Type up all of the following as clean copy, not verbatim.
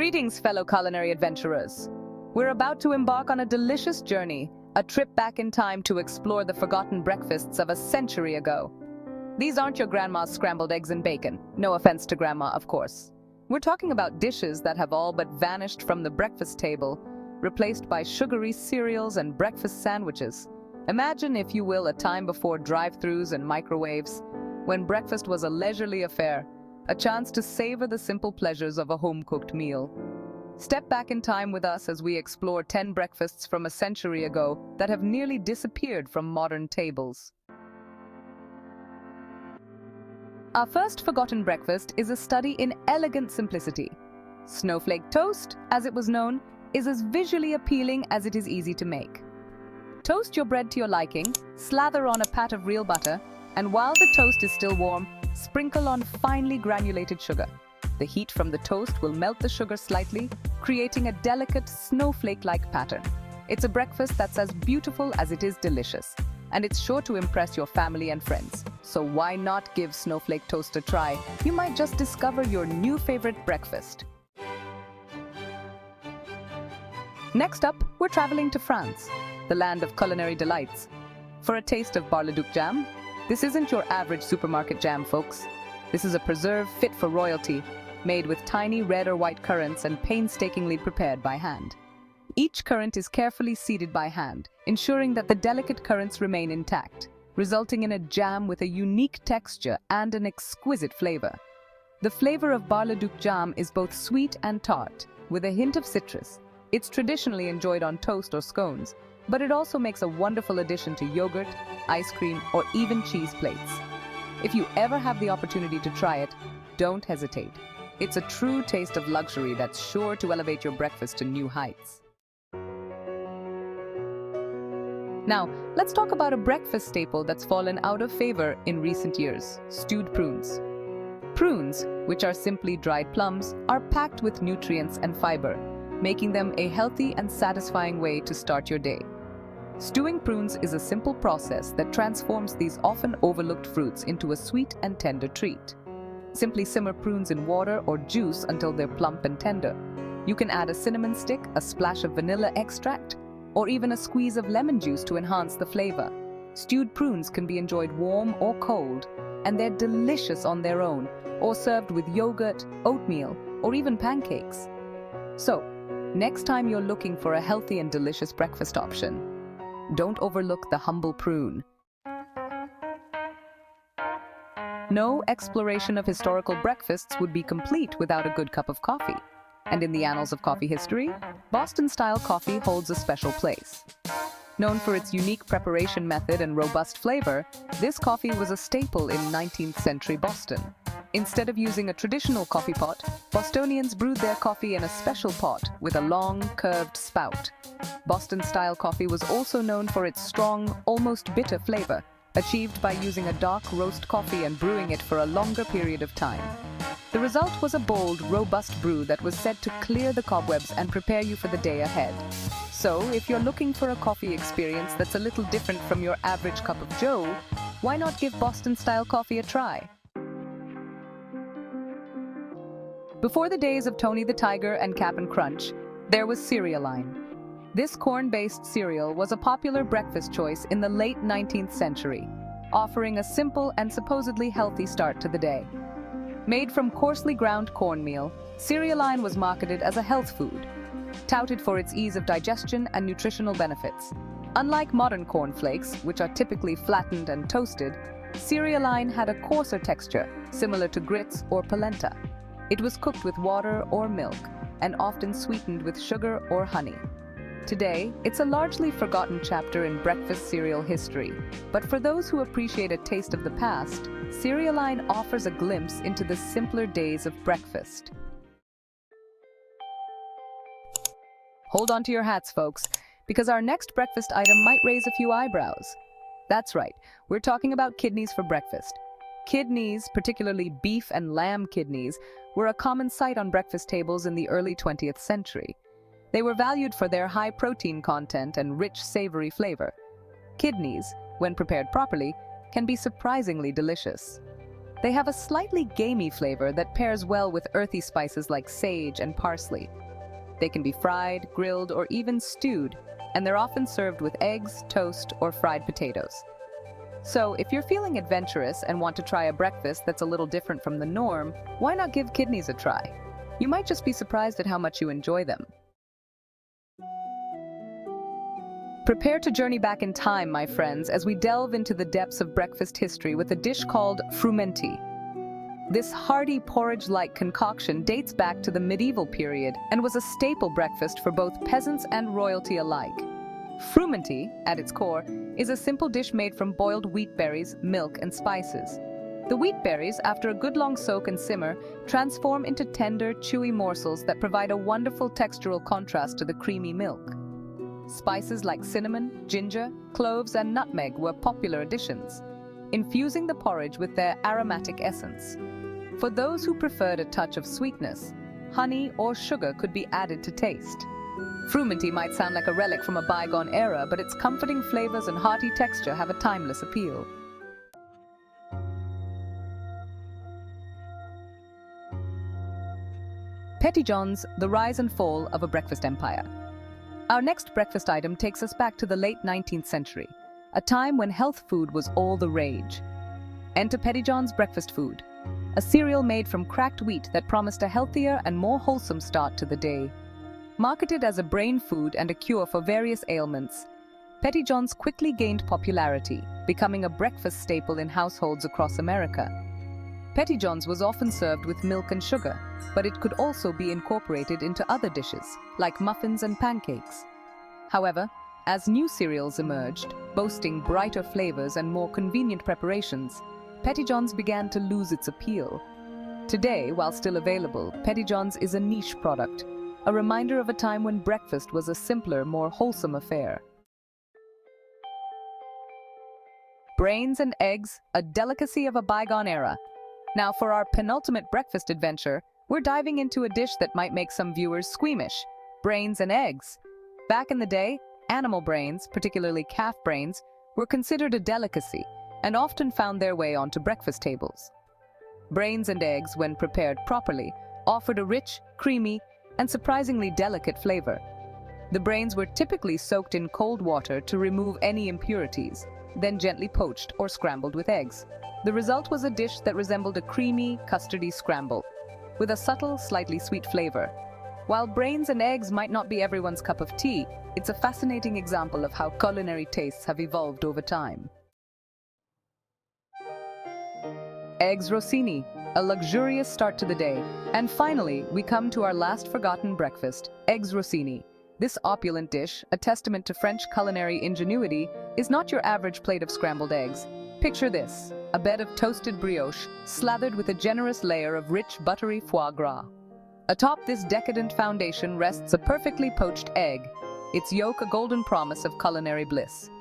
Greetings, fellow culinary adventurers. We're about to embark on a delicious journey, a trip back in time to explore the forgotten breakfasts of a century ago. These aren't your grandma's scrambled eggs and bacon. No offense to grandma, of course. We're talking about dishes that have all but vanished from the breakfast table, replaced by sugary cereals and breakfast sandwiches. Imagine, if you will, a time before drive-thrus and microwaves, when breakfast was a leisurely affair, a chance to savor the simple pleasures of a home-cooked meal. Step back in time with us as we explore 10 breakfasts from a century ago that have nearly disappeared from modern tables. Our first forgotten breakfast is a study in elegant simplicity. Snowflake Toast, as it was known, is as visually appealing as it is easy to make. Toast your bread to your liking, slather on a pat of real butter, and while the toast is still warm, sprinkle on finely granulated sugar. The heat from the toast will melt the sugar slightly, creating a delicate snowflake-like pattern. It's a breakfast that's as beautiful as it is delicious, and it's sure to impress your family and friends. So why not give Snowflake Toast a try? You might just discover your new favorite breakfast. Next up, we're traveling to France, the land of culinary delights. For a taste of Bar-le-Duc Jam, this isn't your average supermarket jam, folks. This is a preserve fit for royalty, made with tiny red or white currants and painstakingly prepared by hand. Each currant is carefully seeded by hand, ensuring that the delicate currants remain intact, resulting in a jam with a unique texture and an exquisite flavor. The flavor of Bar-le-Duc Jam is both sweet and tart, with a hint of citrus. It's traditionally enjoyed on toast or scones, but it also makes a wonderful addition to yogurt, ice cream, or even cheese plates. If you ever have the opportunity to try it, don't hesitate. It's a true taste of luxury that's sure to elevate your breakfast to new heights. Now, let's talk about a breakfast staple that's fallen out of favor in recent years: stewed prunes. Prunes, which are simply dried plums, are packed with nutrients and fiber, making them a healthy and satisfying way to start your day. Stewing prunes is a simple process that transforms these often overlooked fruits into a sweet and tender treat. Simply simmer prunes in water or juice until they're plump and tender. You can add a cinnamon stick, a splash of vanilla extract, or even a squeeze of lemon juice to enhance the flavor. Stewed prunes can be enjoyed warm or cold, and they're delicious on their own, or served with yogurt, oatmeal, or even pancakes. So, next time you're looking for a healthy and delicious breakfast option, don't overlook the humble prune. No exploration of historical breakfasts would be complete without a good cup of coffee. And in the annals of coffee history, Boston-style coffee holds a special place. Known for its unique preparation method and robust flavor, this coffee was a staple in 19th century Boston. Instead of using a traditional coffee pot, Bostonians brewed their coffee in a special pot with a long, curved spout. Boston-style coffee was also known for its strong, almost bitter flavor, achieved by using a dark roast coffee and brewing it for a longer period of time. The result was a bold, robust brew that was said to clear the cobwebs and prepare you for the day ahead. So, if you're looking for a coffee experience that's a little different from your average cup of joe, why not give Boston-style coffee a try? Before the days of Tony the Tiger and Cap'n Crunch, there was Cerealine. This corn-based cereal was a popular breakfast choice in the late 19th century, offering a simple and supposedly healthy start to the day. Made from coarsely ground cornmeal, Cerealine was marketed as a health food, touted for its ease of digestion and nutritional benefits. Unlike modern cornflakes, which are typically flattened and toasted, Cerealine had a coarser texture, similar to grits or polenta. It was cooked with water or milk, and often sweetened with sugar or honey. Today, it's a largely forgotten chapter in breakfast cereal history, but for those who appreciate a taste of the past, Cerealine offers a glimpse into the simpler days of breakfast. Hold on to your hats, folks, because our next breakfast item might raise a few eyebrows. That's right, we're talking about kidneys for breakfast. Kidneys, particularly beef and lamb kidneys, were a common sight on breakfast tables in the early 20th century. They were valued for their high protein content and rich, savory flavor. Kidneys, when prepared properly, can be surprisingly delicious. They have a slightly gamey flavor that pairs well with earthy spices like sage and parsley. They can be fried, grilled, or even stewed, and they're often served with eggs, toast, or fried potatoes. So, if you're feeling adventurous and want to try a breakfast that's a little different from the norm, why not give kidneys a try? You might just be surprised at how much you enjoy them. Prepare to journey back in time, my friends, as we delve into the depths of breakfast history with a dish called Frumenti. This hearty porridge-like concoction dates back to the medieval period and was a staple breakfast for both peasants and royalty alike. Frumenti, at its core, is a simple dish made from boiled wheat berries, milk, and spices. The wheat berries, after a good long soak and simmer, transform into tender, chewy morsels that provide a wonderful textural contrast to the creamy milk. Spices like cinnamon, ginger, cloves, and nutmeg were popular additions, infusing the porridge with their aromatic essence. For those who preferred a touch of sweetness, honey or sugar could be added to taste. Frumenti might sound like a relic from a bygone era, but its comforting flavors and hearty texture have a timeless appeal. Petitjons, the rise and fall of a breakfast empire. Our next breakfast item takes us back to the late 19th century, a time when health food was all the rage. Enter Petitjon's breakfast food, a cereal made from cracked wheat that promised a healthier and more wholesome start to the day. Marketed as a brain food and a cure for various ailments, Petitjons quickly gained popularity, becoming a breakfast staple in households across America. Petitjons was often served with milk and sugar, but it could also be incorporated into other dishes, like muffins and pancakes. However, as new cereals emerged, boasting brighter flavors and more convenient preparations, Petitjons began to lose its appeal. Today, while still available, Petitjons is a niche product, a reminder of a time when breakfast was a simpler, more wholesome affair. Brains and eggs, a delicacy of a bygone era. Now for our penultimate breakfast adventure, we're diving into a dish that might make some viewers squeamish: brains and eggs. Back in the day, animal brains, particularly calf brains, were considered a delicacy and often found their way onto breakfast tables. Brains and eggs, when prepared properly, offered a rich, creamy, and surprisingly delicate flavor. The brains were typically soaked in cold water to remove any impurities, then gently poached or scrambled with eggs. The result was a dish that resembled a creamy, custardy scramble, with a subtle, slightly sweet flavor. While brains and eggs might not be everyone's cup of tea, it's a fascinating example of how culinary tastes have evolved over time. Eggs Rosini, a luxurious start to the day. And finally, we come to our last forgotten breakfast, eggs Rosini. This opulent dish, a testament to French culinary ingenuity, is not your average plate of scrambled eggs. Picture this: a bed of toasted brioche, slathered with a generous layer of rich, buttery foie gras. Atop this decadent foundation rests a perfectly poached egg, its yolk a golden promise of culinary bliss.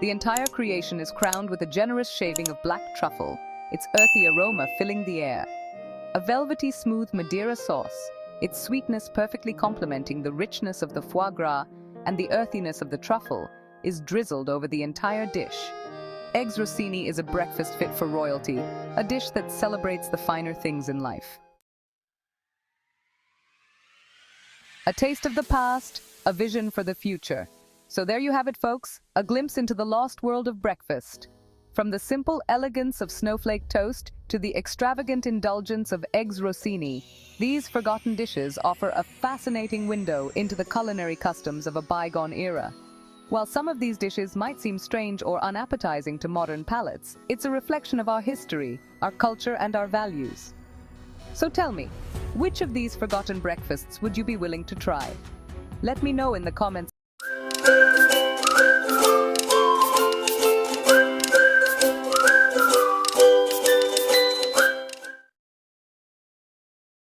The entire creation is crowned with a generous shaving of black truffle, its earthy aroma filling the air. A velvety smooth Madeira sauce, its sweetness perfectly complementing the richness of the foie gras and the earthiness of the truffle, is drizzled over the entire dish. Eggs Rosini is a breakfast fit for royalty, a dish that celebrates the finer things in life. A taste of the past, a vision for the future. So there you have it, folks, a glimpse into the lost world of breakfast. From the simple elegance of snowflake toast to the extravagant indulgence of eggs Rosini, these forgotten dishes offer a fascinating window into the culinary customs of a bygone era. While some of these dishes might seem strange or unappetizing to modern palates, it's a reflection of our history, our culture, and our values. So tell me, which of these forgotten breakfasts would you be willing to try? Let me know in the comments.